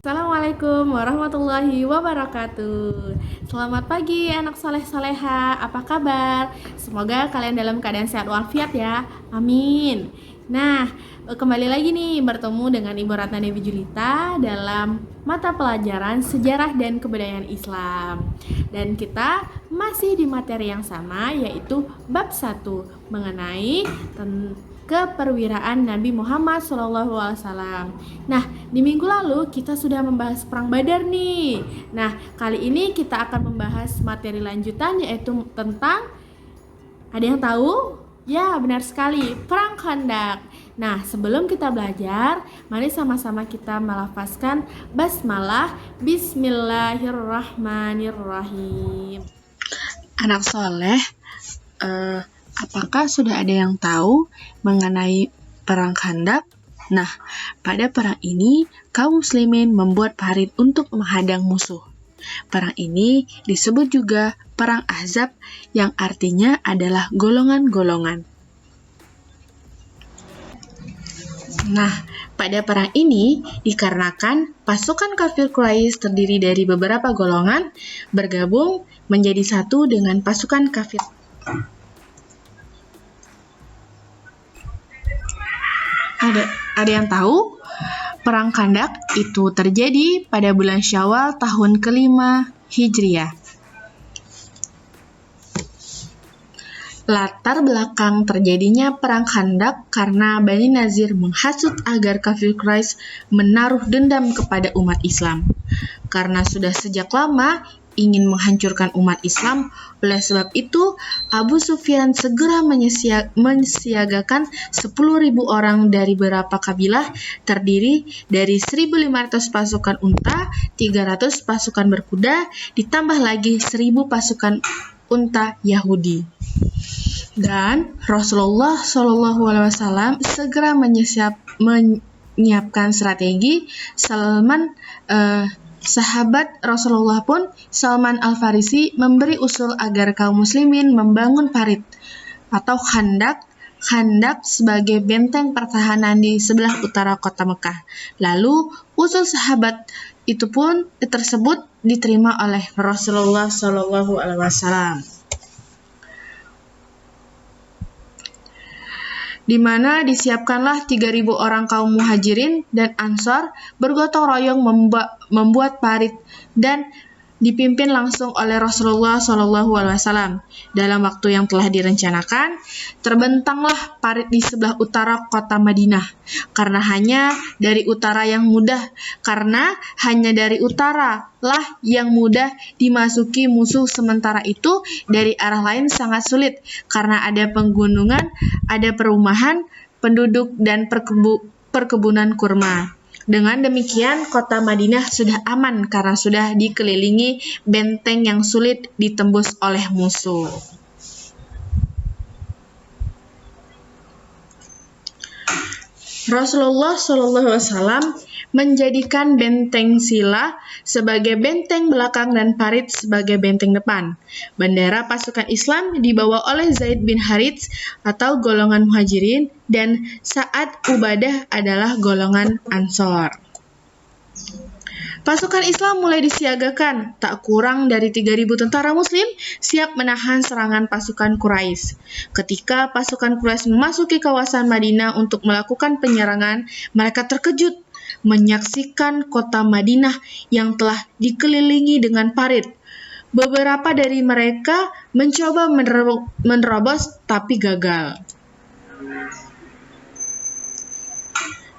Assalamualaikum warahmatullahi wabarakatuh. Selamat pagi anak soleh soleha, apa kabar? Semoga kalian dalam keadaan sehat walafiat ya, amin. Nah, kembali lagi nih bertemu dengan Ibu Ratna Dewi Julita dalam mata pelajaran sejarah dan kebudayaan Islam. Dan kita masih di materi yang sama, yaitu bab 1 mengenai keperwiraan Nabi Muhammad SAW. Nah, di minggu lalu kita sudah membahas Perang Badar nih. Nah, kali ini kita akan membahas materi lanjutan, yaitu tentang, ada yang tahu? Ya, benar sekali, Perang Khandaq. Nah, sebelum kita belajar, mari sama-sama kita melafazkan basmalah. Bismillahirrahmanirrahim. Anak soleh, apakah sudah ada yang tahu mengenai Perang Khandaq? Nah, pada perang ini, kaum muslimin membuat parit untuk menghadang musuh. Perang ini disebut juga Perang Ahzab, yang artinya adalah golongan-golongan. Nah, pada perang ini, dikarenakan pasukan kafir Quraisy terdiri dari beberapa golongan, bergabung menjadi satu dengan pasukan kafir. Ada yang tahu? Perang Khandaq itu terjadi pada bulan Syawal tahun ke-5 Hijriah. Latar belakang terjadinya Perang Khandaq karena Bani Nazir menghasut agar kafir Quraisy menaruh dendam kepada umat Islam. Karena sudah sejak lama ingin menghancurkan umat Islam, oleh sebab itu Abu Sufyan segera mensiagakan 10.000 orang dari beberapa kabilah, terdiri dari 1.500 pasukan unta, 300 pasukan berkuda, ditambah lagi 1.000 pasukan unta Yahudi. Dan Rasulullah SAW segera menyiapkan strategi. Sahabat Rasulullah pun, Salman Al-Farisi, memberi usul agar kaum muslimin membangun parit atau khandak sebagai benteng pertahanan di sebelah utara kota Mekah. Lalu usul sahabat itu pun tersebut diterima oleh Rasulullah SAW. Di mana disiapkanlah 3.000 orang kaum muhajirin dan ansor bergotong royong membuat parit dan dipimpin langsung oleh Rasulullah SAW. Dalam waktu yang telah direncanakan, terbentanglah parit di sebelah utara kota Madinah. Karena hanya dari utara lah yang mudah dimasuki musuh, sementara itu dari arah lain sangat sulit karena ada pegunungan, ada perumahan penduduk dan perkebunan kurma. Dengan demikian, kota Madinah sudah aman karena sudah dikelilingi benteng yang sulit ditembus oleh musuh. Rasulullah SAW menjadikan benteng Sila sebagai benteng belakang dan parit sebagai benteng depan. Bendera pasukan Islam dibawa oleh Zaid bin Harits atau golongan muhajirin dan Sa'ad Ubadah adalah golongan Ansor. Pasukan Islam mulai disiagakan, tak kurang dari 3.000 tentara muslim siap menahan serangan pasukan Quraisy. Ketika pasukan Quraisy memasuki kawasan Madinah untuk melakukan penyerangan, mereka terkejut menyaksikan kota Madinah yang telah dikelilingi dengan parit. Beberapa dari mereka mencoba menerobos tapi gagal.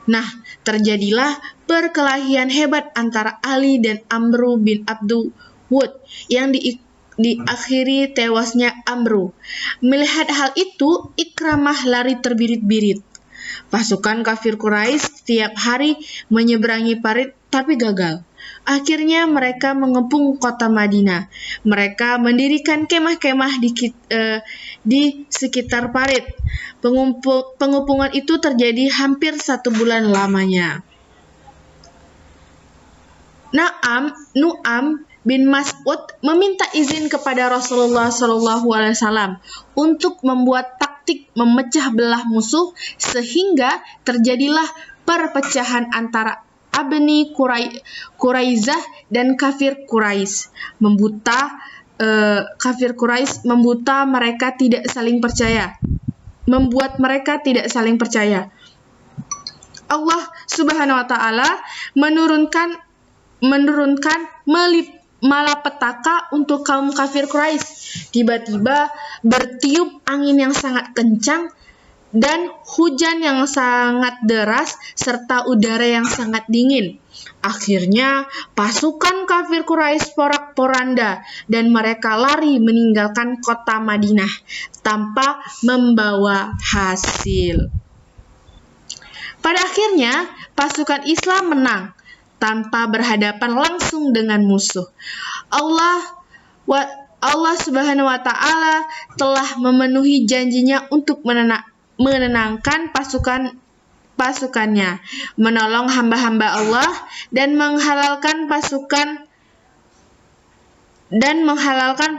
Nah, terjadilah perkelahian hebat antara Ali dan Amru bin Abdul Wud yang diakhiri tewasnya Amru. Melihat hal itu, Ikramah lari terbirit-birit. Pasukan kafir Quraisy setiap hari menyeberangi parit tapi gagal. Akhirnya mereka mengepung kota Madinah. Mereka mendirikan kemah-kemah di sekitar parit. Pengepungan itu terjadi hampir 1 bulan lamanya. Nu'am bin Mas'ud meminta izin kepada Rasulullah SAW untuk membuat taktik memecah belah musuh, sehingga terjadilah perpecahan antara Abni Quraizah dan kafir Quraisy. Kafir Quraisy membuat mereka tidak saling percaya. Allah Subhanahu wa taala menurunkan malapetaka untuk kaum kafir Quraisy. Tiba-tiba bertiup angin yang sangat kencang dan hujan yang sangat deras serta udara yang sangat dingin. Akhirnya pasukan kafir Quraisy porak-poranda dan mereka lari meninggalkan kota Madinah tanpa membawa hasil. Pada akhirnya pasukan Islam menang tanpa berhadapan langsung dengan musuh. Allah Subhanahu wa taala telah memenuhi janjinya untuk menenangkan pasukannya, menolong hamba-hamba Allah dan menghalalkan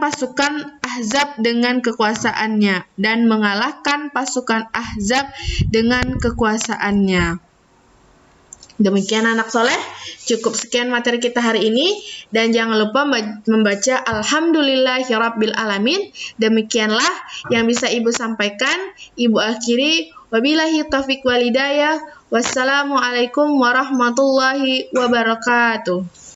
pasukan Ahzab dengan kekuasaannya dan mengalahkan pasukan Ahzab dengan kekuasaannya. Demikian anak soleh, cukup sekian materi kita hari ini dan jangan lupa membaca Alhamdulillahirabbil alamin. Demikianlah yang bisa Ibu sampaikan. Ibu akhiri, wabillahi taufiq wal hidayah. Wassalamualaikum warahmatullahi wabarakatuh.